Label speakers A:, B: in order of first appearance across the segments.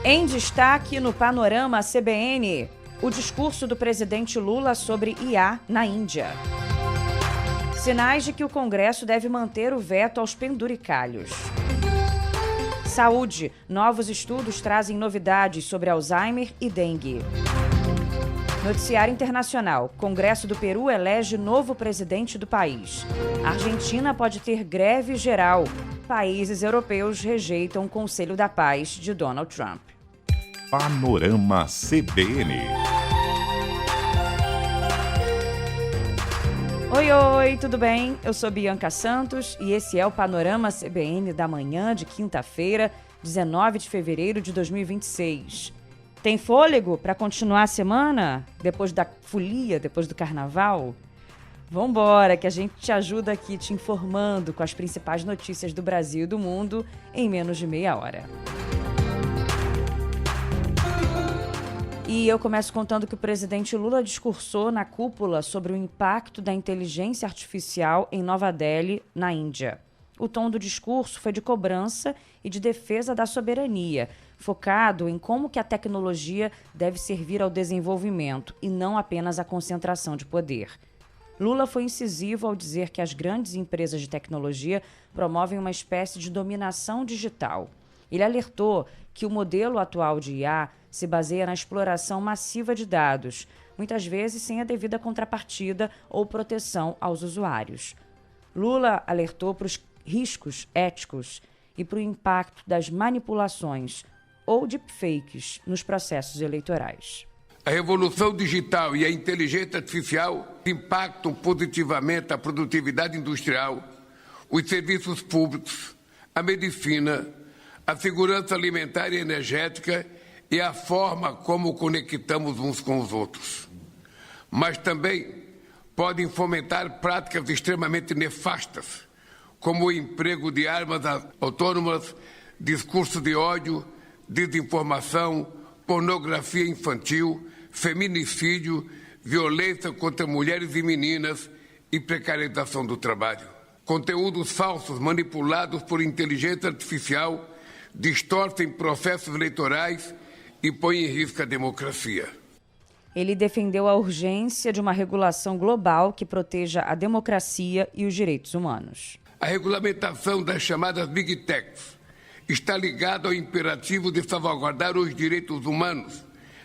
A: Em destaque no Panorama CBN, o discurso do presidente Lula sobre IA na Índia. Sinais de que o Congresso deve manter o veto aos penduricalhos. Saúde. Novos estudos trazem novidades sobre Alzheimer e dengue. Noticiário internacional. Congresso do Peru elege novo presidente do país. Argentina pode ter greve geral. Países europeus rejeitam o Conselho da Paz de Donald Trump.
B: Panorama CBN.
A: Oi, tudo bem? Eu sou Bianca Santos e esse é o Panorama CBN da manhã de quinta-feira, 19 de fevereiro de 2026. Tem fôlego para continuar a semana? Depois da folia, depois do carnaval? Vambora, que a gente te ajuda aqui te informando com as principais notícias do Brasil e do mundo em menos de meia hora. E eu começo contando que o presidente Lula discursou na cúpula sobre o impacto da inteligência artificial em Nova Delhi, na Índia. O tom do discurso foi de cobrança e de defesa da soberania, focado em como que a tecnologia deve servir ao desenvolvimento e não apenas à concentração de poder. Lula foi incisivo ao dizer que as grandes empresas de tecnologia promovem uma espécie de dominação digital. Ele alertou que o modelo atual de IA se baseia na exploração massiva de dados, muitas vezes sem a devida contrapartida ou proteção aos usuários. Lula alertou para os riscos éticos e para o impacto das manipulações ou deepfakes nos processos eleitorais.
C: A revolução digital e a inteligência artificial impactam positivamente a produtividade industrial, os serviços públicos, a medicina, a segurança alimentar e energética e a forma como conectamos uns com os outros. Mas também podem fomentar práticas extremamente nefastas, como o emprego de armas autônomas, discurso de ódio, desinformação, pornografia infantil, feminicídio, violência contra mulheres e meninas e precarização do trabalho. Conteúdos falsos manipulados por inteligência artificial distorcem processos eleitorais e põem em risco a democracia.
A: Ele defendeu a urgência de uma regulação global que proteja a democracia e os direitos humanos.
C: A regulamentação das chamadas Big Techs está ligada ao imperativo de salvaguardar os direitos humanos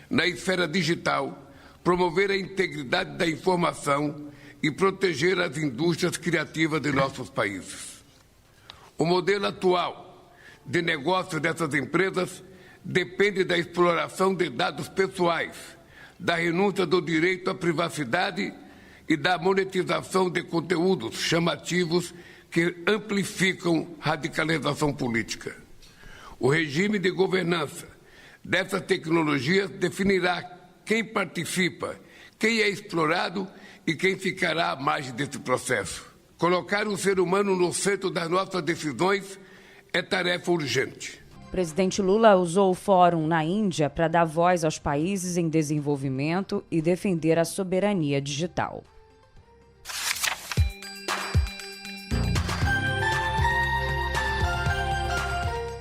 C: na esfera digital, promover a integridade da informação e proteger as indústrias criativas de nossos países. O modelo atual de negócio dessas empresas depende da exploração de dados pessoais, da renúncia do direito à privacidade e da monetização de conteúdos chamativos que amplificam radicalização política. O regime de governança dessas tecnologias definirá quem participa, quem é explorado e quem ficará à margem desse processo. Colocar o ser humano no centro das nossas decisões é tarefa urgente.
A: O presidente Lula usou o fórum na Índia para dar voz aos países em desenvolvimento e defender a soberania digital.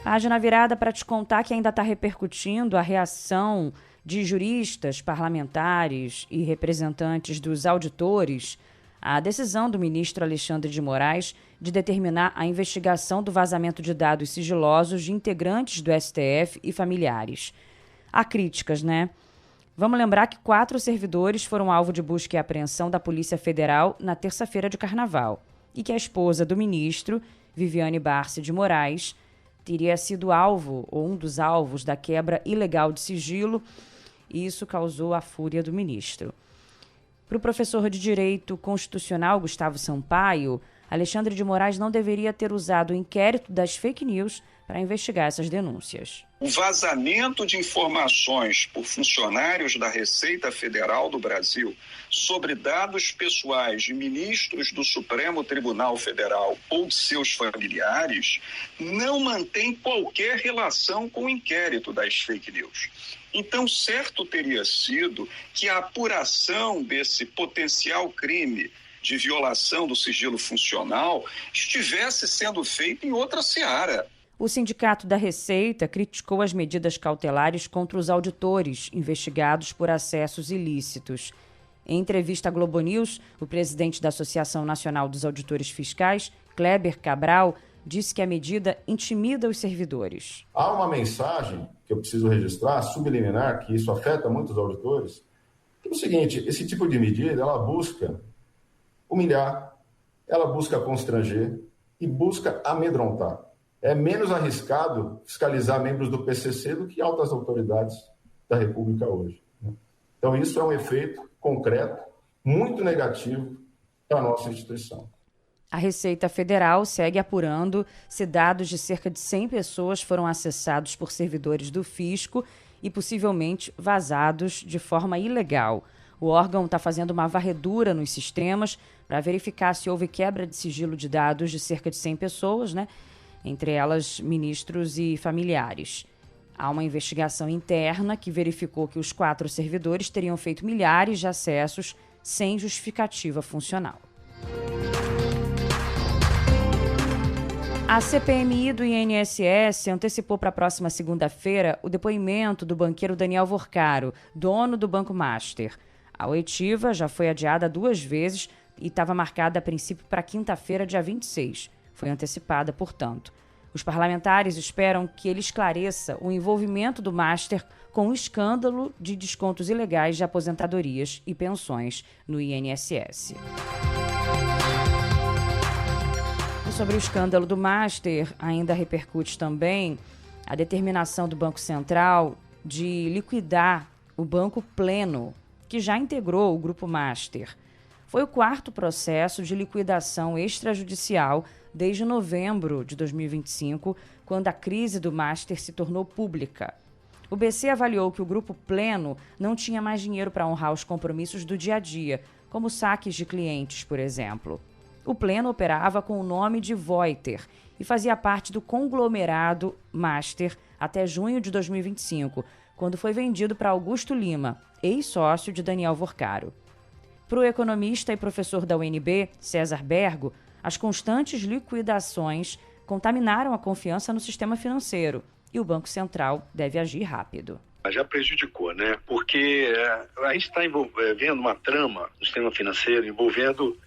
A: Página virada para te contar que ainda está repercutindo a reação de juristas, parlamentares e representantes dos auditores à decisão do ministro Alexandre de Moraes de determinar a investigação do vazamento de dados sigilosos de integrantes do STF e familiares. Há críticas, né? Vamos lembrar que 4 servidores foram alvo de busca e apreensão da Polícia Federal na terça-feira de Carnaval e que a esposa do ministro, Viviane Barce de Moraes, teria sido alvo ou um dos alvos da quebra ilegal de sigilo e isso causou a fúria do ministro. Para o professor de Direito Constitucional Gustavo Sampaio, Alexandre de Moraes não deveria ter usado o inquérito das fake news para investigar essas denúncias.
D: O vazamento de informações por funcionários da Receita Federal do Brasil sobre dados pessoais de ministros do Supremo Tribunal Federal ou de seus familiares não mantém qualquer relação com o inquérito das fake news. Então, certo teria sido que a apuração desse potencial crime de violação do sigilo funcional estivesse sendo feita em outra seara.
A: O Sindicato da Receita criticou as medidas cautelares contra os auditores investigados por acessos ilícitos. Em entrevista à Globo News, o presidente da Associação Nacional dos Auditores Fiscais, Kleber Cabral, disse que a medida intimida os servidores.
E: Há uma mensagem que eu preciso registrar, subliminar, que isso afeta muitos auditores, que é o seguinte: esse tipo de medida, ela busca humilhar, ela busca constranger e busca amedrontar. É menos arriscado fiscalizar membros do PCC do que altas autoridades da República hoje. Então, isso é um efeito concreto, muito negativo para a nossa instituição.
A: A Receita Federal segue apurando se dados de cerca de 100 pessoas foram acessados por servidores do fisco e possivelmente vazados de forma ilegal. O órgão está fazendo uma varredura nos sistemas para verificar se houve quebra de sigilo de dados de cerca de 100 pessoas, entre elas ministros e familiares. Há uma investigação interna que verificou que os 4 servidores teriam feito milhares de acessos sem justificativa funcional. A CPMI do INSS antecipou para a próxima segunda-feira o depoimento do banqueiro Daniel Vorcaro, dono do Banco Master. A oitiva já foi adiada 2 vezes e estava marcada a princípio para quinta-feira, dia 26. Foi antecipada, portanto. Os parlamentares esperam que ele esclareça o envolvimento do Master com o escândalo de descontos ilegais de aposentadorias e pensões no INSS. E sobre o escândalo do Master, ainda repercute também a determinação do Banco Central de liquidar o Banco Pleno, que já integrou o Grupo Master. Foi o 4º processo de liquidação extrajudicial desde novembro de 2025, quando a crise do Master se tornou pública. O BC avaliou que o Grupo Pleno não tinha mais dinheiro para honrar os compromissos do dia a dia, como saques de clientes, por exemplo. O Pleno operava com o nome de Voiter e fazia parte do conglomerado Master até junho de 2025, quando foi vendido para Augusto Lima, ex-sócio de Daniel Vorcaro. Para o economista e professor da UNB, César Bergo, as constantes liquidações contaminaram a confiança no sistema financeiro e o Banco Central deve agir rápido.
F: Já prejudicou, Porque a gente está vendo uma trama no sistema financeiro envolvendo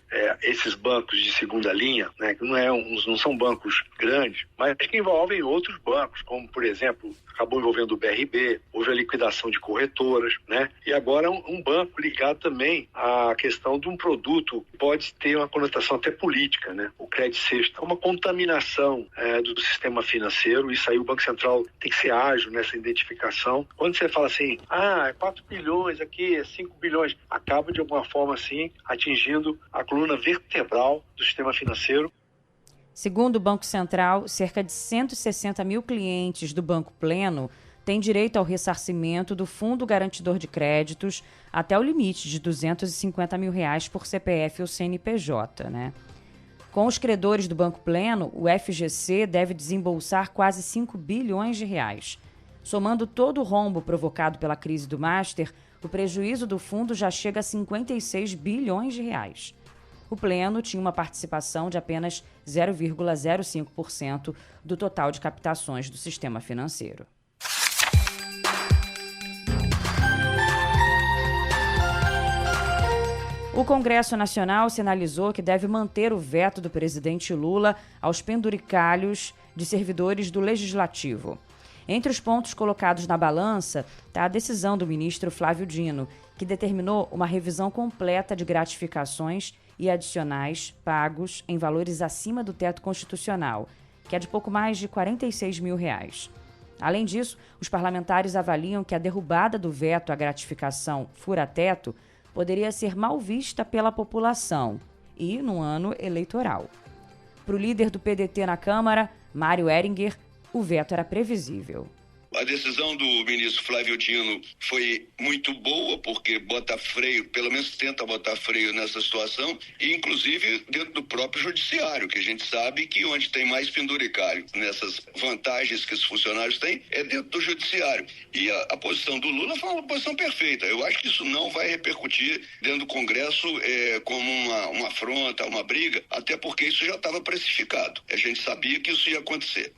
F: esses bancos de segunda linha, que não são bancos grandes, mas que envolvem outros bancos, como, por exemplo, acabou envolvendo o BRB, houve a liquidação de corretoras, E agora um banco ligado também à questão de um produto que pode ter uma conotação até política, o crédito sexta. Uma contaminação do sistema financeiro, isso aí o Banco Central tem que ser ágil nessa identificação. Quando você fala assim, é 4 bilhões aqui, é 5 bilhões, acaba de alguma forma assim atingindo a coluna vertebral do sistema financeiro.
A: Segundo o Banco Central, cerca de 160 mil clientes do Banco Pleno têm direito ao ressarcimento do Fundo Garantidor de Créditos até o limite de R$250 mil por CPF ou CNPJ, Com os credores do Banco Pleno, o FGC deve desembolsar quase 5 bilhões de reais. Somando todo o rombo provocado pela crise do Master, o prejuízo do fundo já chega a 56 bilhões de reais. O Pleno tinha uma participação de apenas 0,05% do total de captações do sistema financeiro. O Congresso Nacional sinalizou que deve manter o veto do presidente Lula aos penduricalhos de servidores do Legislativo. Entre os pontos colocados na balança está a decisão do ministro Flávio Dino, que determinou uma revisão completa de gratificações e adicionais pagos em valores acima do teto constitucional, que é de pouco mais de R$46 mil. Além disso, os parlamentares avaliam que a derrubada do veto à gratificação fura-teto poderia ser mal vista pela população e no ano eleitoral. Para o líder do PDT na Câmara, Mário Heringer, o veto era previsível.
G: A decisão do ministro Flávio Dino foi muito boa, porque bota freio, pelo menos tenta botar freio nessa situação, e inclusive dentro do próprio judiciário, que a gente sabe que onde tem mais penduricalho nessas vantagens que os funcionários têm é dentro do judiciário. E a posição do Lula foi uma posição perfeita. Eu acho que isso não vai repercutir dentro do Congresso como uma afronta, uma briga, até porque isso já estava precificado. A gente sabia que isso ia acontecer.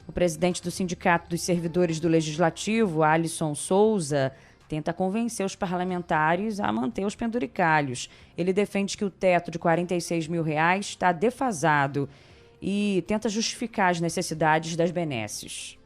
A: O presidente do Sindicato dos Servidores do Legislativo, Alisson Souza, tenta convencer os parlamentares a manter os penduricalhos. Ele defende que o teto de R$46 mil está defasado e tenta justificar as necessidades das benesses.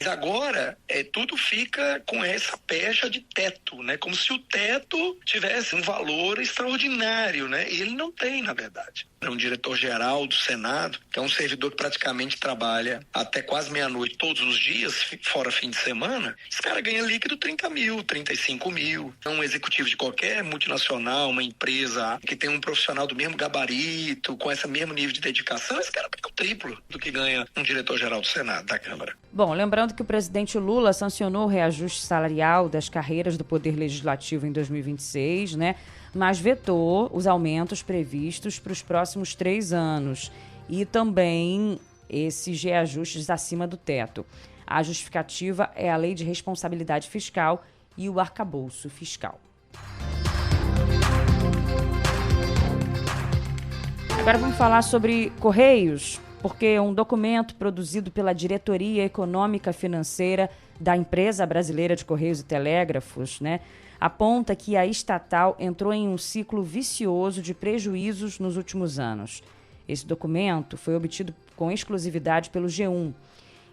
H: Agora, tudo fica com essa pecha de teto, né? Como se o teto tivesse um valor extraordinário, né? E ele não tem, na verdade. É um diretor-geral do Senado, que é um servidor que praticamente trabalha até quase meia-noite todos os dias, fora fim de semana. Esse cara ganha líquido 30 mil, 35 mil. Um executivo de qualquer multinacional, uma empresa que tem um profissional do mesmo gabarito, com esse mesmo nível de dedicação, esse cara ganha o triplo do que ganha um diretor-geral do Senado, da Câmara.
A: Bom, lembrando que o presidente Lula sancionou o reajuste salarial das carreiras do Poder Legislativo em 2026, né? Mas vetou os aumentos previstos para os próximos 3 anos e também esses reajustes acima do teto. A justificativa é a Lei de Responsabilidade Fiscal e o arcabouço fiscal. Agora vamos falar sobre Correios, porque um documento produzido pela Diretoria Econômica Financeira da Empresa Brasileira de Correios e Telégrafos, né, aponta que a estatal entrou em um ciclo vicioso de prejuízos nos últimos anos. Esse documento foi obtido com exclusividade pelo G1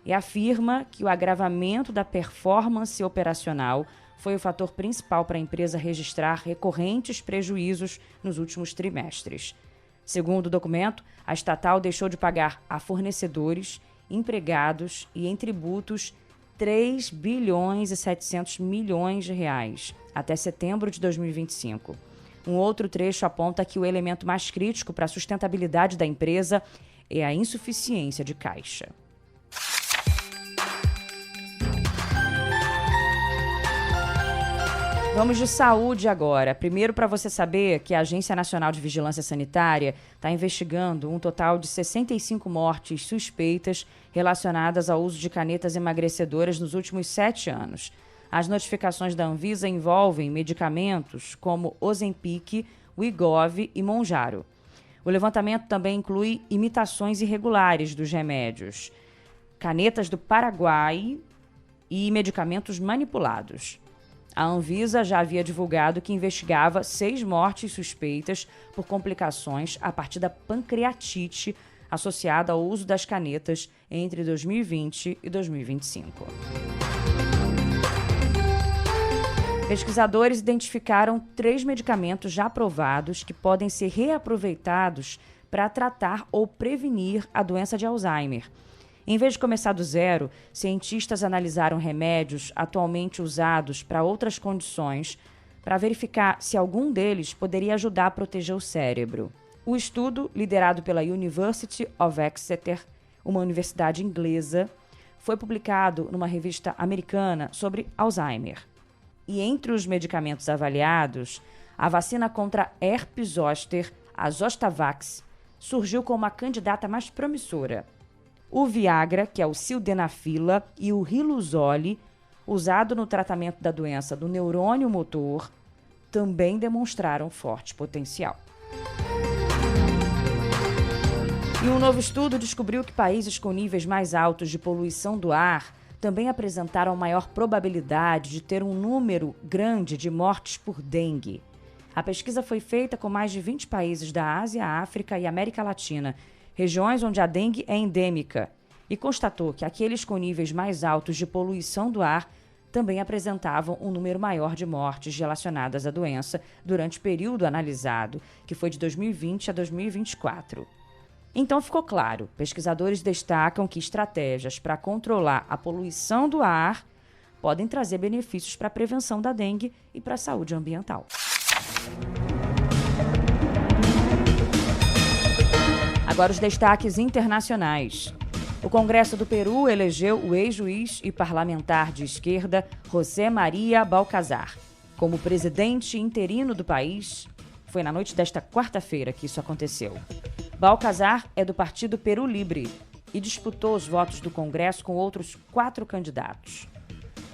A: e afirma que o agravamento da performance operacional foi o fator principal para a empresa registrar recorrentes prejuízos nos últimos trimestres. Segundo o documento, a estatal deixou de pagar a fornecedores, empregados e em tributos 3 bilhões e 700 milhões de reais até setembro de 2025. Um outro trecho aponta que o elemento mais crítico para a sustentabilidade da empresa é a insuficiência de caixa. Vamos de saúde agora. Primeiro, para você saber que a Agência Nacional de Vigilância Sanitária está investigando um total de 65 mortes suspeitas relacionadas ao uso de canetas emagrecedoras nos últimos 7 anos. As notificações da Anvisa envolvem medicamentos como Ozempic, Wegovy e Mounjaro. O levantamento também inclui imitações irregulares dos remédios, canetas do Paraguai e medicamentos manipulados. A Anvisa já havia divulgado que investigava 6 mortes suspeitas por complicações a partir da pancreatite associada ao uso das canetas entre 2020 e 2025. Pesquisadores identificaram 3 medicamentos já aprovados que podem ser reaproveitados para tratar ou prevenir a doença de Alzheimer. Em vez de começar do zero, cientistas analisaram remédios atualmente usados para outras condições para verificar se algum deles poderia ajudar a proteger o cérebro. O estudo, liderado pela University of Exeter, uma universidade inglesa, foi publicado numa revista americana sobre Alzheimer. E entre os medicamentos avaliados, a vacina contra herpes zoster, a Zostavax, surgiu como a candidata mais promissora. O Viagra, que é o sildenafila, e o Riluzole, usado no tratamento da doença do neurônio motor, também demonstraram forte potencial. E um novo estudo descobriu que países com níveis mais altos de poluição do ar também apresentaram maior probabilidade de ter um número grande de mortes por dengue. A pesquisa foi feita com mais de 20 países da Ásia, África e América Latina, regiões onde a dengue é endêmica, e constatou que aqueles com níveis mais altos de poluição do ar também apresentavam um número maior de mortes relacionadas à doença durante o período analisado, que foi de 2020 a 2024. Então ficou claro, pesquisadores destacam que estratégias para controlar a poluição do ar podem trazer benefícios para a prevenção da dengue e para a saúde ambiental. Agora os destaques internacionais. O Congresso do Peru elegeu o ex-juiz e parlamentar de esquerda José María Balcazar como presidente interino do país. Foi na noite desta quarta-feira que isso aconteceu. Balcazar é do partido Peru Libre e disputou os votos do Congresso com outros 4 candidatos.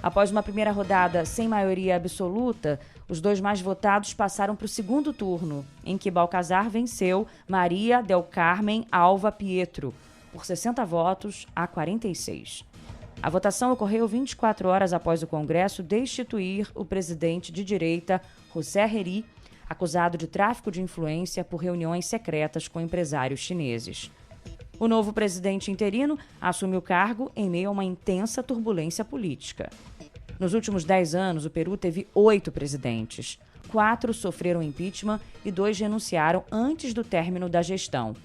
A: Após uma primeira rodada sem maioria absoluta, os 2 mais votados passaram para o segundo turno, em que Balcazar venceu Maria del Carmen Alva Pietro, por 60 votos a 46. A votação ocorreu 24 horas após o Congresso destituir o presidente de direita, José Herri, acusado de tráfico de influência por reuniões secretas com empresários chineses. O novo presidente interino assume o cargo em meio a uma intensa turbulência política. Nos últimos 10 anos, o Peru teve 8 presidentes. 4 sofreram impeachment e 2 renunciaram antes do término da gestão.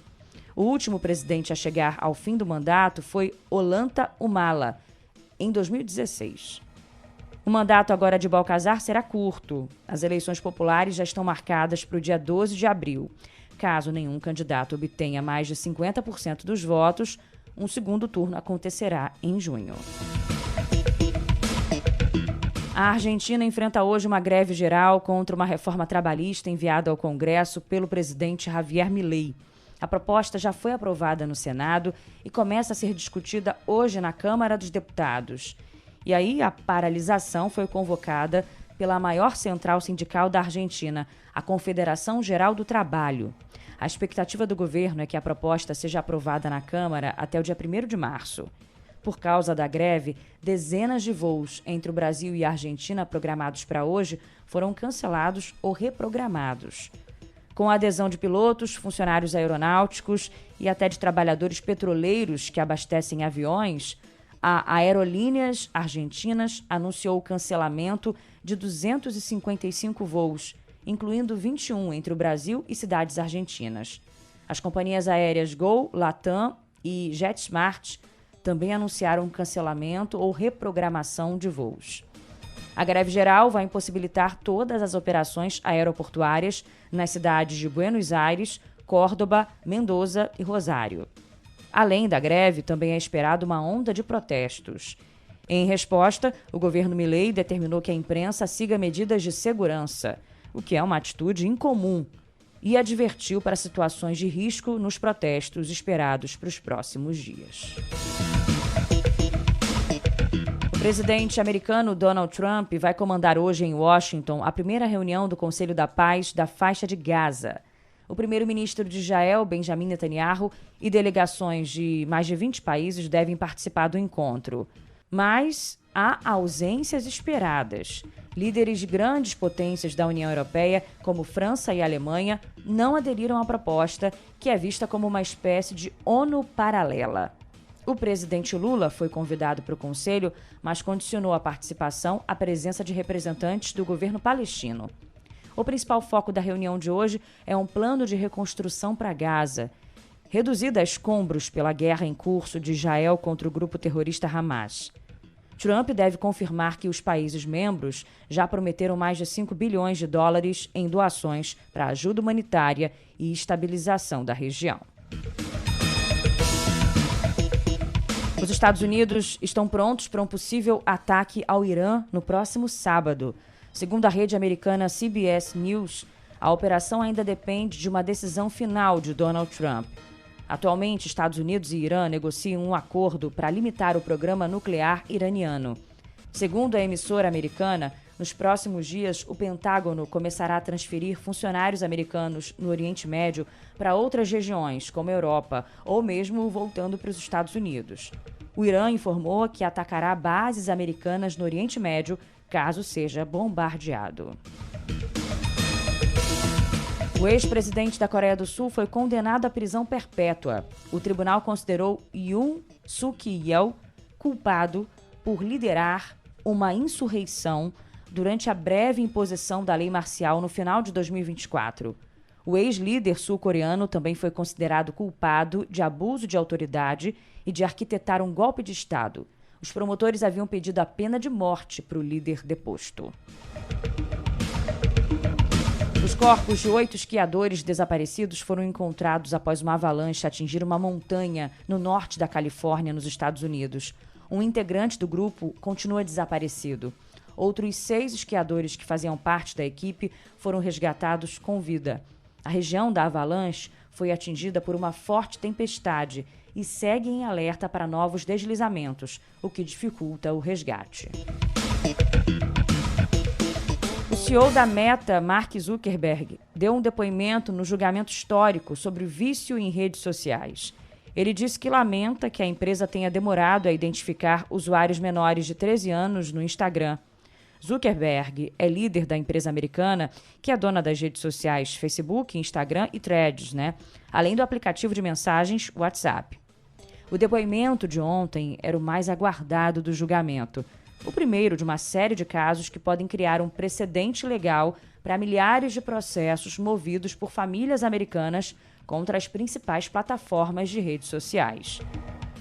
A: O último presidente a chegar ao fim do mandato foi Ollanta Humala, em 2016. O mandato agora de Balcazar será curto. As eleições populares já estão marcadas para o dia 12 de abril. Caso nenhum candidato obtenha mais de 50% dos votos, um segundo turno acontecerá em junho. A Argentina enfrenta hoje uma greve geral contra uma reforma trabalhista enviada ao Congresso pelo presidente Javier Milei. A proposta já foi aprovada no Senado e começa a ser discutida hoje na Câmara dos Deputados. E aí a paralisação foi convocada pela maior central sindical da Argentina, a Confederação Geral do Trabalho. A expectativa do governo é que a proposta seja aprovada na Câmara até o dia 1º de março. Por causa da greve, dezenas de voos entre o Brasil e a Argentina programados para hoje foram cancelados ou reprogramados. Com a adesão de pilotos, funcionários aeronáuticos e até de trabalhadores petroleiros que abastecem aviões, a Aerolíneas Argentinas anunciou o cancelamento de 255 voos, incluindo 21 entre o Brasil e cidades argentinas. As companhias aéreas Gol, Latam e JetSmart também anunciaram cancelamento ou reprogramação de voos. A greve geral vai impossibilitar todas as operações aeroportuárias nas cidades de Buenos Aires, Córdoba, Mendoza e Rosário. Além da greve, também é esperada uma onda de protestos. Em resposta, o governo Milei determinou que a imprensa siga medidas de segurança, o que é uma atitude incomum, e advertiu para situações de risco nos protestos esperados para os próximos dias. O presidente americano Donald Trump vai comandar hoje em Washington a primeira reunião do Conselho da Paz da faixa de Gaza. O primeiro-ministro de Israel, Benjamin Netanyahu, e delegações de mais de 20 países devem participar do encontro. Mas há ausências esperadas. Líderes de grandes potências da União Europeia, como França e Alemanha, não aderiram à proposta, que é vista como uma espécie de ONU paralela. O presidente Lula foi convidado para o Conselho, mas condicionou a participação à presença de representantes do governo palestino. O principal foco da reunião de hoje é um plano de reconstrução para Gaza, reduzido a escombros pela guerra em curso de Israel contra o grupo terrorista Hamas. Trump deve confirmar que os países membros já prometeram mais de 5 bilhões de dólares em doações para ajuda humanitária e estabilização da região. Os Estados Unidos estão prontos para um possível ataque ao Irã no próximo sábado. Segundo a rede americana CBS News, a operação ainda depende de uma decisão final de Donald Trump. Atualmente, Estados Unidos e Irã negociam um acordo para limitar o programa nuclear iraniano. Segundo a emissora americana, nos próximos dias, o Pentágono começará a transferir funcionários americanos no Oriente Médio para outras regiões, como a Europa, ou mesmo voltando para os Estados Unidos. O Irã informou que atacará bases americanas no Oriente Médio, caso seja bombardeado. O ex-presidente da Coreia do Sul foi condenado à prisão perpétua. O tribunal considerou Yoon Suk-yeol culpado por liderar uma insurreição durante a breve imposição da lei marcial no final de 2024. O ex-líder sul-coreano também foi considerado culpado de abuso de autoridade e de arquitetar um golpe de Estado. Os promotores haviam pedido a pena de morte para o líder deposto. Os corpos de 8 esquiadores desaparecidos foram encontrados após uma avalanche atingir uma montanha no norte da Califórnia, nos Estados Unidos. Um integrante do grupo continua desaparecido. Outros 6 esquiadores que faziam parte da equipe foram resgatados com vida. A região da avalanche foi atingida por uma forte tempestade e segue em alerta para novos deslizamentos, o que dificulta o resgate. O CEO da Meta, Mark Zuckerberg, deu um depoimento no julgamento histórico sobre o vício em redes sociais. Ele disse que lamenta que a empresa tenha demorado a identificar usuários menores de 13 anos no Instagram. Zuckerberg é líder da empresa americana, que é dona das redes sociais Facebook, Instagram e Threads, além do aplicativo de mensagens WhatsApp. O depoimento de ontem era o mais aguardado do julgamento. O primeiro de uma série de casos que podem criar um precedente legal para milhares de processos movidos por famílias americanas contra as principais plataformas de redes sociais.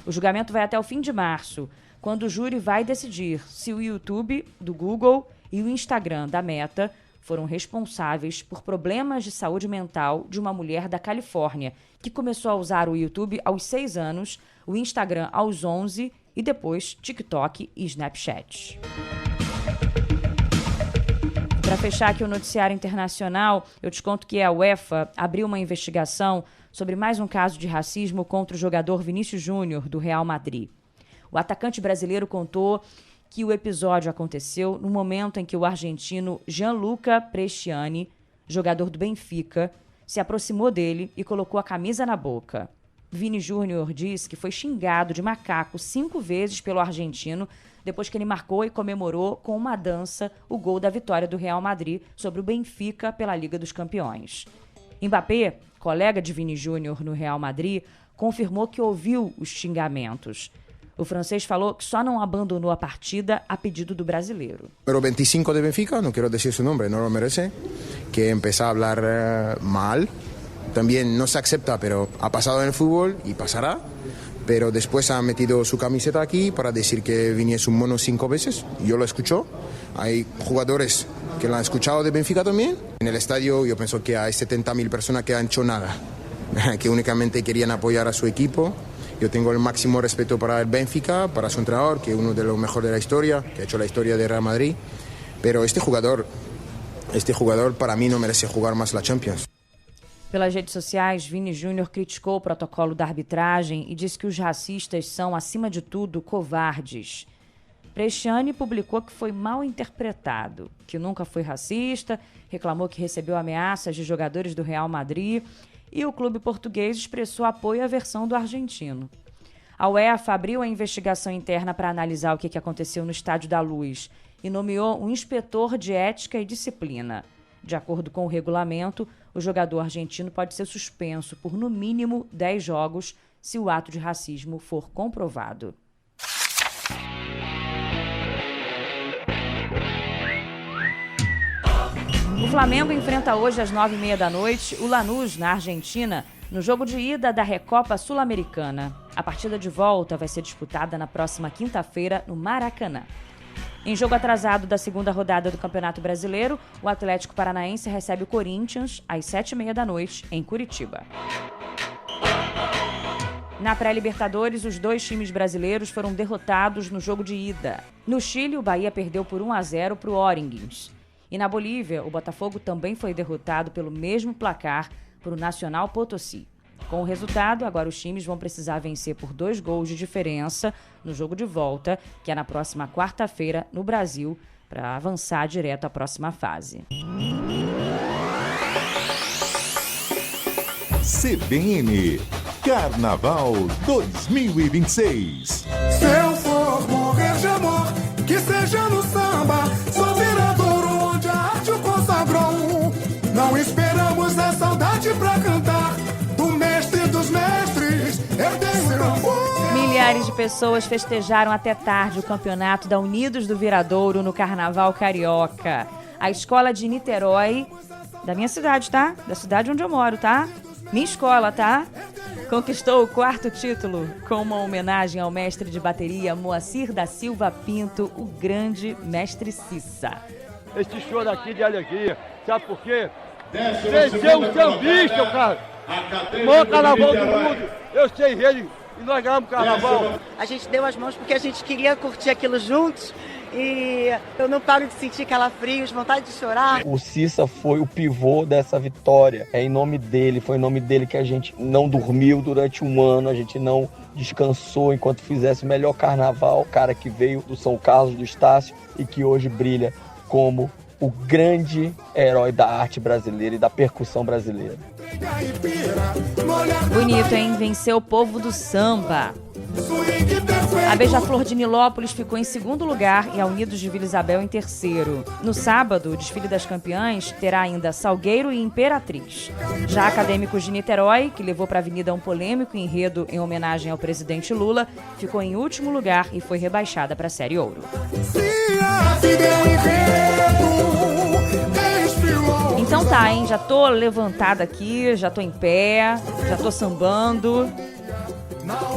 A: O julgamento vai até o fim de março, quando o júri vai decidir se o YouTube do Google e o Instagram da Meta foram responsáveis por problemas de saúde mental de uma mulher da Califórnia, que começou a usar o YouTube aos 6 anos, o Instagram aos 11 e depois TikTok e Snapchat. Para fechar aqui o noticiário internacional, eu te conto que a UEFA abriu uma investigação sobre mais um caso de racismo contra o jogador Vinícius Júnior, do Real Madrid. O atacante brasileiro contou que o episódio aconteceu no momento em que o argentino Gianluca Bresciani, jogador do Benfica, se aproximou dele e colocou a camisa na boca. Vini Júnior diz que foi xingado de macaco 5 vezes pelo argentino depois que ele marcou e comemorou com uma dança o gol da vitória do Real Madrid sobre o Benfica pela Liga dos Campeões. Mbappé, colega de Vini Júnior no Real Madrid, confirmou que ouviu os xingamentos. O francês falou que só não abandonou a partida a pedido do brasileiro.
I: Número 25 de Benfica, no quiero decir su nombre, no lo merece, que empezó a hablar mal. También no se acepta, pero ha pasado en el fútbol y pasará. Pero después ha metido su camiseta aquí para decir que Vini es un mono 5 veces. Yo lo escucho. Hay jugadores que lo han escuchado de Benfica también. En el estadio yo pienso que hay 70.000 personas que han hecho nada, que únicamente querían apoyar a su equipo. Yo tengo el máximo respeto para el Benfica, para su entrenador, que es uno de los mejores de la historia, que ha hecho la historia de Real Madrid. Pero este jugador para mí no merece jugar más la Champions.
A: Pelas redes sociais, Vini Júnior criticou o protocolo da arbitragem e disse que os racistas são, acima de tudo, covardes. Bresciani publicou que foi mal interpretado, que nunca foi racista, reclamou que recebeu ameaças de jogadores do Real Madrid e o clube português expressou apoio à versão do argentino. A UEFA abriu a investigação interna para analisar o que aconteceu no Estádio da Luz e nomeou um inspetor de ética e disciplina. De acordo com o regulamento, o jogador argentino pode ser suspenso por no mínimo 10 jogos se o ato de racismo for comprovado. O Flamengo enfrenta hoje às 9h30 da noite o Lanús, na Argentina, no jogo de ida da Recopa Sul-Americana. A partida de volta vai ser disputada na próxima quinta-feira no Maracanã. Em jogo atrasado da segunda rodada do Campeonato Brasileiro, o Atlético Paranaense recebe o Corinthians às 7h30 da noite, em Curitiba. Na pré-Libertadores, os 2 times brasileiros foram derrotados no jogo de ida. No Chile, o Bahia perdeu por 1-0 para o O'Higgins. E na Bolívia, o Botafogo também foi derrotado pelo mesmo placar para o Nacional Potosí. Com o resultado, agora os times vão precisar vencer por 2 gols de diferença no jogo de volta, que é na próxima quarta-feira, no Brasil, para avançar direto à próxima fase.
B: CBN Carnaval 2026.
J: Se eu for morrer de amor, que seja no samba, sou viradouro onde a arte o consagrou. Não esperamos a saudade pra cantar, do mestre dos mestres, eu tenho tambor.
A: Milhares de pessoas festejaram até tarde o campeonato da Unidos do Viradouro no Carnaval Carioca. A escola de Niterói, da minha cidade, tá? Da cidade onde eu moro, tá? Minha escola, tá? Conquistou o 4º título com uma homenagem ao mestre de bateria Moacir da Silva Pinto, o grande mestre Cissa.
K: Esse choro aqui de alegria, sabe por quê? Venceu o sambista, cara! O maior carnaval do mundo! Eu sei ele e nós ganhamos o carnaval.
L: A gente deu as mãos porque a gente queria curtir aquilo juntos. E eu não paro de sentir calafrios, vontade de chorar.
M: O Cissa foi o pivô dessa vitória. É em nome dele, foi em nome dele que a gente não dormiu durante um ano, a gente não descansou enquanto fizesse o melhor carnaval. O cara que veio do São Carlos, do Estácio, e que hoje brilha como o grande herói da arte brasileira e da percussão brasileira.
A: Bonito, hein? Venceu o povo do samba. A Beija-Flor de Nilópolis ficou em segundo lugar e a Unidos de Vila Isabel em terceiro. No sábado, o desfile das campeãs terá ainda Salgueiro e Imperatriz. Já Acadêmicos de Niterói, que levou para a avenida um polêmico enredo em homenagem ao presidente Lula, ficou em último lugar e foi rebaixada para a Série Ouro. Então tá, hein? Já tô levantada aqui, já tô em pé, já tô sambando.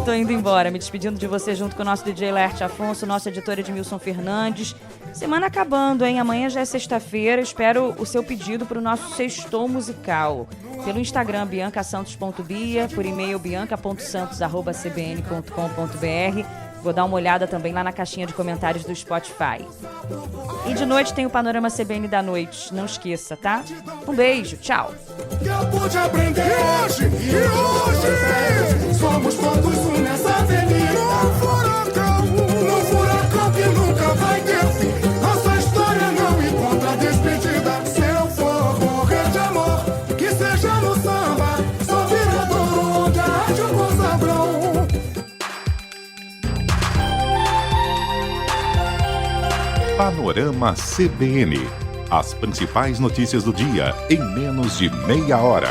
A: Tô indo embora, me despedindo de você junto com o nosso DJ Laerte Afonso, nosso editor Edmilson Fernandes. Semana acabando, hein? Amanhã já é sexta-feira. Espero o seu pedido para o nosso sextou musical. Pelo Instagram, biancasantos.bia, por e-mail, bianca.santos@cbn.com.br. Vou dar uma olhada também lá na caixinha de comentários do Spotify. E de noite tem o Panorama CBN da noite. Não esqueça, tá? Um beijo, tchau.
J: Eu pude aprender hoje, e hoje somos todos um nessa avenida. No furacão que nunca vai ter fim. Nossa história não encontra despedida. Se eu for morrer de amor, que seja no samba, sou viradouro onde a rádio consagrou.
B: Panorama CBN. As principais notícias do dia em menos de meia hora.